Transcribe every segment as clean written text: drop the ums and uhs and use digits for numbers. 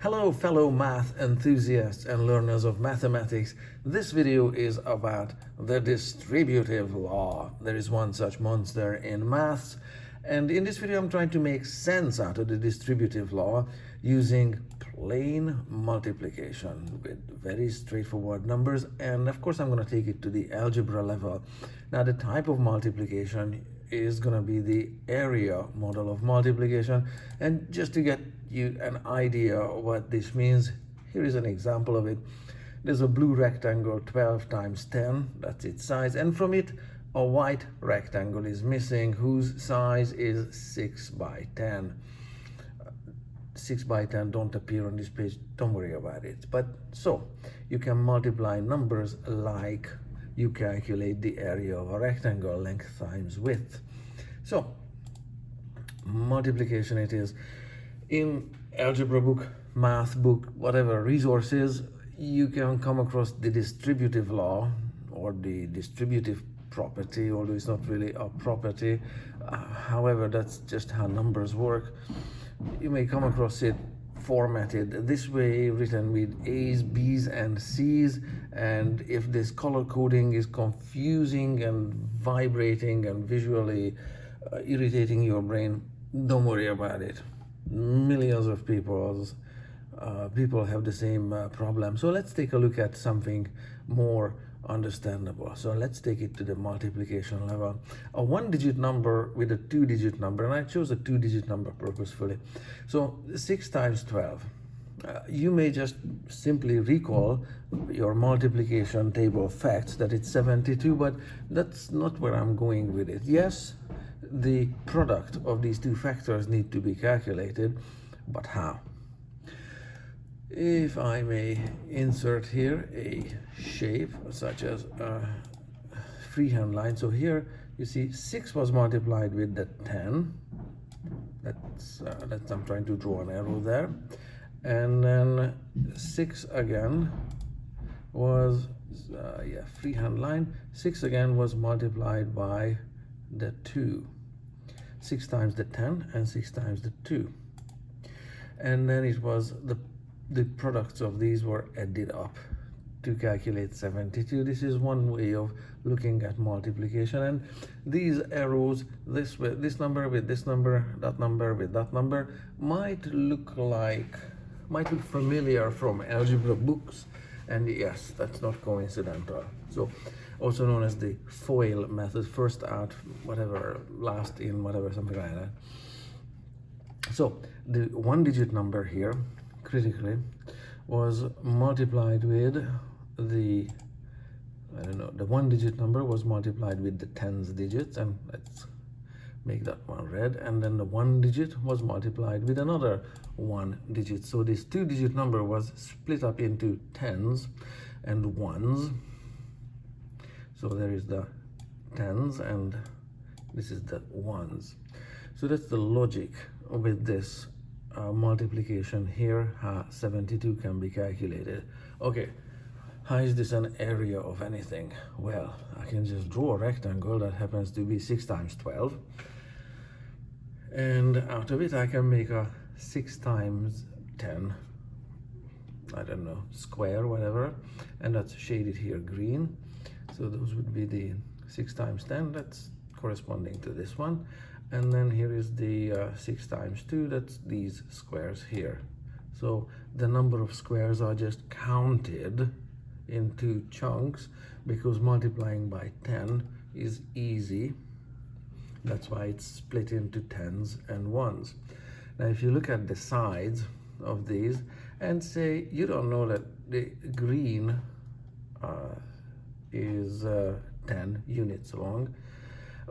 Hello fellow math enthusiasts and learners of mathematics. This video is about the distributive law. There is one such monster in maths, and in this video I'm trying to make sense out of the distributive law using plain multiplication with very straightforward numbers, and of course I'm going to take it to the algebra level. Now the type of multiplication is going to be the area model of multiplication, and just to get you an idea what this means, here is an example of it. There's a blue rectangle 12 times 10, that's its size, and from it a white rectangle is missing whose size is 6 by 10. 6 by 10 don't appear on this page, don't worry about it. But so you can multiply numbers like you calculate the area of a rectangle, length times width. So multiplication it is. In algebra book, math book, whatever resources, you can come across the distributive law or the distributive property, although it's not really a property. However, that's just how numbers work. You may come across it formatted this way, written with A's, B's, and C's, and if this color coding is confusing and vibrating and visually irritating your brain, don't worry about it. Millions of people have the same problem. So let's take a look at something more understandable. So let's take it to the multiplication level. A one-digit number with a two-digit number, and I chose a two-digit number purposefully. So 6 times 12. You may just simply recall your multiplication table facts that it's 72, but that's not where I'm going with it. Yes, the product of these two factors need to be calculated, but how? If I may insert here a shape such as a freehand line. So here you see 6 was multiplied with the 10. That's I'm trying to draw an arrow there. And then 6 again was, freehand line. 6 again was multiplied by the 2. 6 times the 10 and 6 times the 2. And then it was the products of these were added up to calculate 72. This is one way of looking at multiplication, and these arrows, this number with this number, that number with that number, might look familiar from algebra books, and yes, that's not coincidental. So also known as the FOIL method, first out whatever, last in whatever, something like that. So the one-digit number here critically was multiplied with the one-digit number was multiplied with the tens digits, and let's make that one red, and then the one digit was multiplied with another one digit. So this two-digit number was split up into tens and ones. So there is the tens and this is the ones. So that's the logic with this multiplication here, how 72 can be calculated. Okay, how is this an area of anything? Well, I can just draw a rectangle that happens to be 6 times 12, and out of it I can make a 6 times 10, I don't know, square, whatever, and that's shaded here green. So those would be the 6 times 10, that's corresponding to this one. And then here is the 6 times 2, that's these squares here. So the number of squares are just counted into chunks because multiplying by 10 is easy. That's why it's split into tens and ones. Now if you look at the sides of these and say you don't know that the green is 10 units long,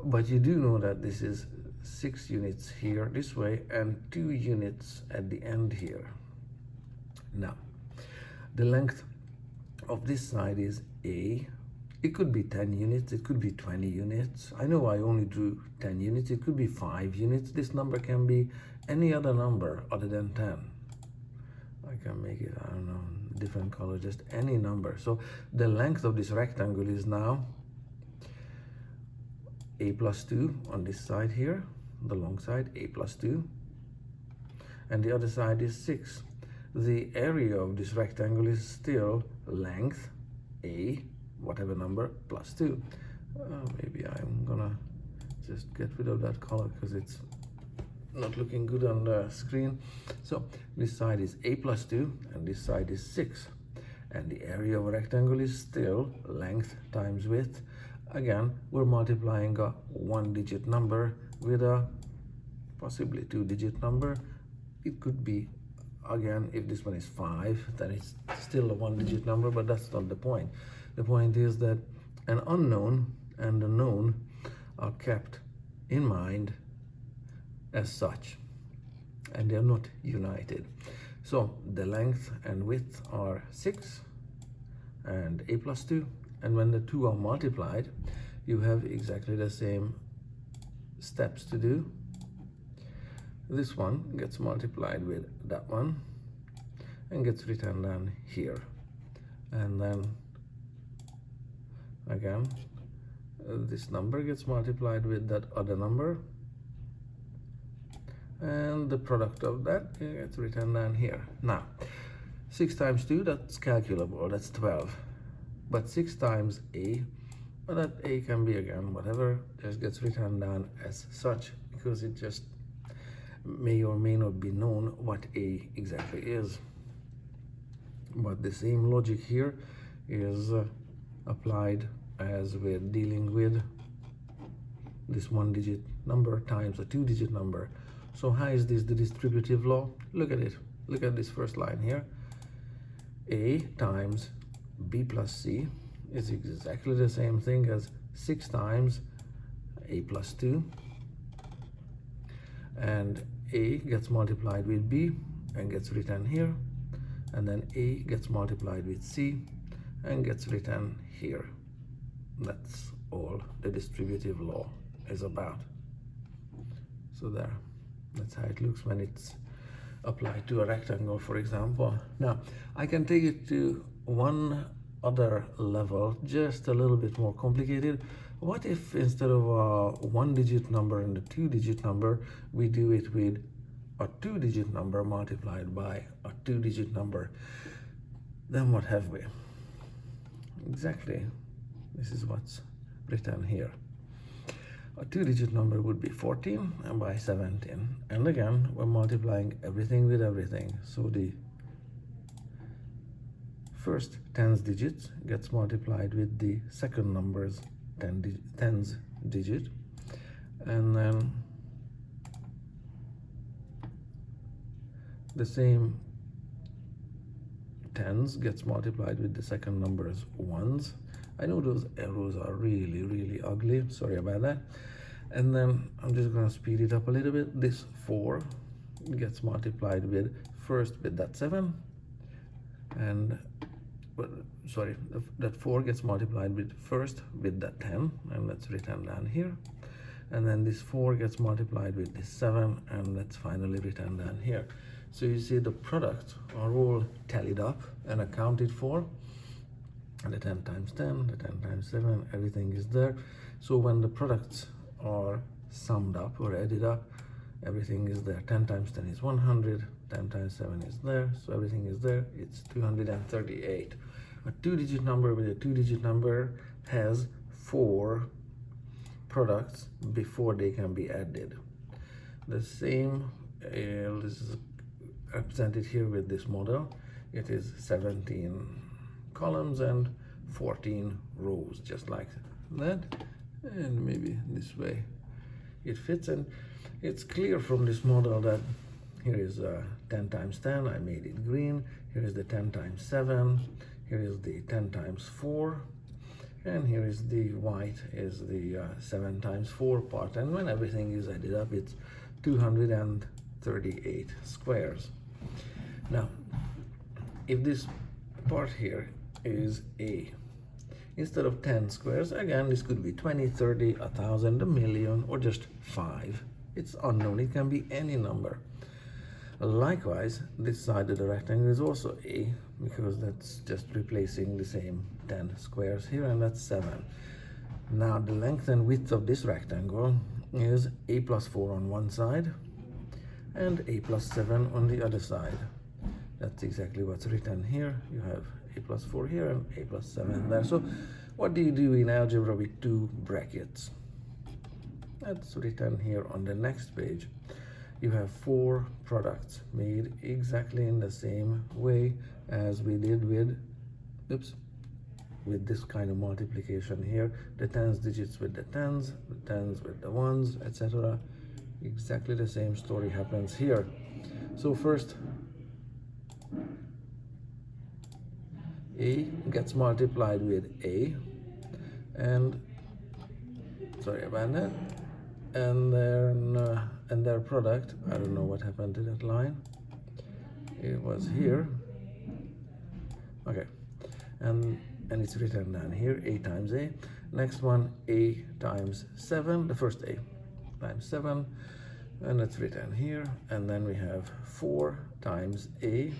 but you do know that this is 6 units here this way and 2 units at the end here. Now the length of this side is A. It could be 10 units, it could be 20 units. I know I only drew 10 units, it could be 5 units. This number can be any other number other than 10. I can make it, I don't know, different color, just any number. So the length of this rectangle is now A plus 2 on this side here, the long side, A plus 2, and the other side is 6. the area of this rectangle is still length a, whatever number, plus 2. Maybe I'm gonna just get rid of that color because it's not looking good on the screen. So this side is a plus 2 and this side is 6, and the area of a rectangle is still length times width. Again, we're multiplying a one-digit number with a possibly two-digit number. It could be, again, if this one is 5, then it's still a one-digit number, but that's not the point. The point is that an unknown and a known are kept in mind as such, and they're not united. So the length and width are 6 and a plus 2, and when the two are multiplied, you have exactly the same steps to do. This one gets multiplied with that one and gets written down here, and then again this number gets multiplied with that other number, and the product of that gets written down here. Now 6 times 2, that's calculable, that's 12, but 6 times a, well, that a can be again whatever, just gets written down as such because it just may or may not be known what a exactly is. But the same logic here is applied as we're dealing with this one-digit number times a two-digit number. So how is this the distributive law? Look at it. Look at this first line here. A times b plus c is exactly the same thing as 6 times a plus 2, and a gets multiplied with b and gets written here, and then a gets multiplied with c and gets written here. That's all the distributive law is about. So there, that's how it looks when it's applied to a rectangle, for example. Now I can take it to one other level, just a little bit more complicated. What if instead of a one-digit number and a two-digit number, we do it with a two-digit number multiplied by a two-digit number? Then what have we? Exactly, this is what's written here. A two-digit number would be 14 and by 17, and again we're multiplying everything with everything. So the first tens digits gets multiplied with the second number's tens digit, and then the same tens gets multiplied with the second number's ones. I know those arrows are really ugly, sorry about that. And then I'm just going to speed it up a little bit. This 4 gets multiplied with first with that 7, and sorry, that 4 gets multiplied with first with that 10, and that's written down here. And then this 4 gets multiplied with this 7, and that's finally written down here. So you see the products are all tallied up and accounted for. And the 10 times 10, the 10 times 7, everything is there. So when the products are summed up or added up, everything is there. 10 times 10 is 100, 10 times 7 is there, so everything is there. It's 238. A two-digit number with a two-digit number has 4 products before they can be added. The same is represented here with this model. It is 17 columns and 14 rows, just like that, and maybe this way it fits. And it's clear from this model that here is 10 times 10, I made it green. Here is the 10 times 7, here is the 10 times 4, and here is the white, is the 7 times 4 part. And when everything is added up, it's 238 squares. Now, if this part here is a, instead of 10 squares, again, this could be 20, 30, 1,000, a million, or just 5. It's unknown, it can be any number. Likewise, this side of the rectangle is also a, because that's just replacing the same 10 squares here, and that's 7. Now the length and width of this rectangle is a plus 4 on one side and a plus 7 on the other side. That's exactly what's written here. You have a plus 4 here and a plus 7 there. So what do you do in algebra with two brackets? That's written here on the next page. You have four products made exactly in the same way as we did with this kind of multiplication here. The tens digits with the tens with the ones, etc. Exactly the same story happens here. So first, A gets multiplied with A, and sorry about that, and their product, I don't know what happened to that line, it was here, okay, and it's written down here, A times A. Next one, A times 7, the first A times 7, and it's written here. And then we have 4 times A,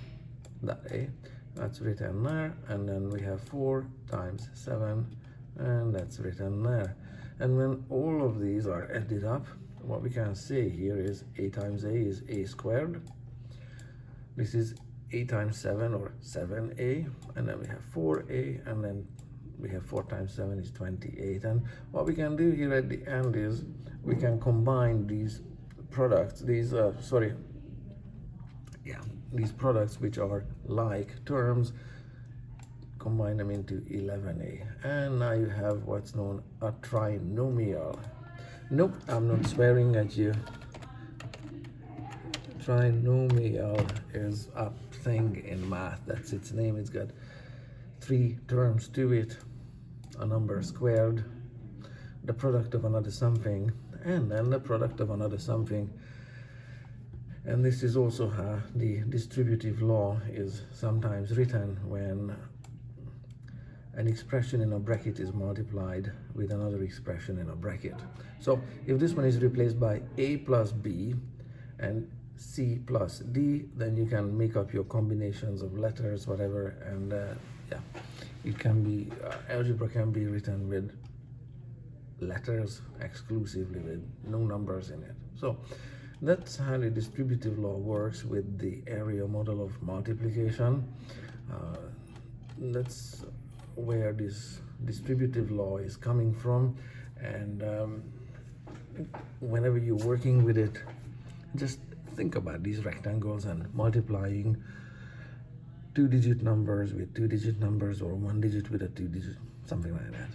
that A, that's written there. And then we have 4 times 7, and that's written there. And when all of these are added up, what we can say here is A times A is A squared. This is A times 7, or 7A, and then we have 4A, and then we have 4 times 7 is 28. And what we can do here at the end is we can combine these products, these products which are like terms, combine them into 11A, and now you have what's known a trinomial. Nope, I'm not swearing at you. Trinomial is a thing in math. That's its name. It's got 3 terms to it: a number squared, the product of another something, and then the product of another something. And this is also how the distributive law is sometimes written, when an expression in a bracket is multiplied with another expression in a bracket. So if this one is replaced by A plus B and C plus D, then you can make up your combinations of letters, whatever, and yeah, it can be, algebra can be written with letters exclusively, with no numbers in it. So that's how the distributive law works with the area model of multiplication. That's where this distributive law is coming from, and whenever you're working with it, just think about these rectangles and multiplying 2-digit numbers with 2-digit numbers, or 1 digit with a 2-digit, something like that.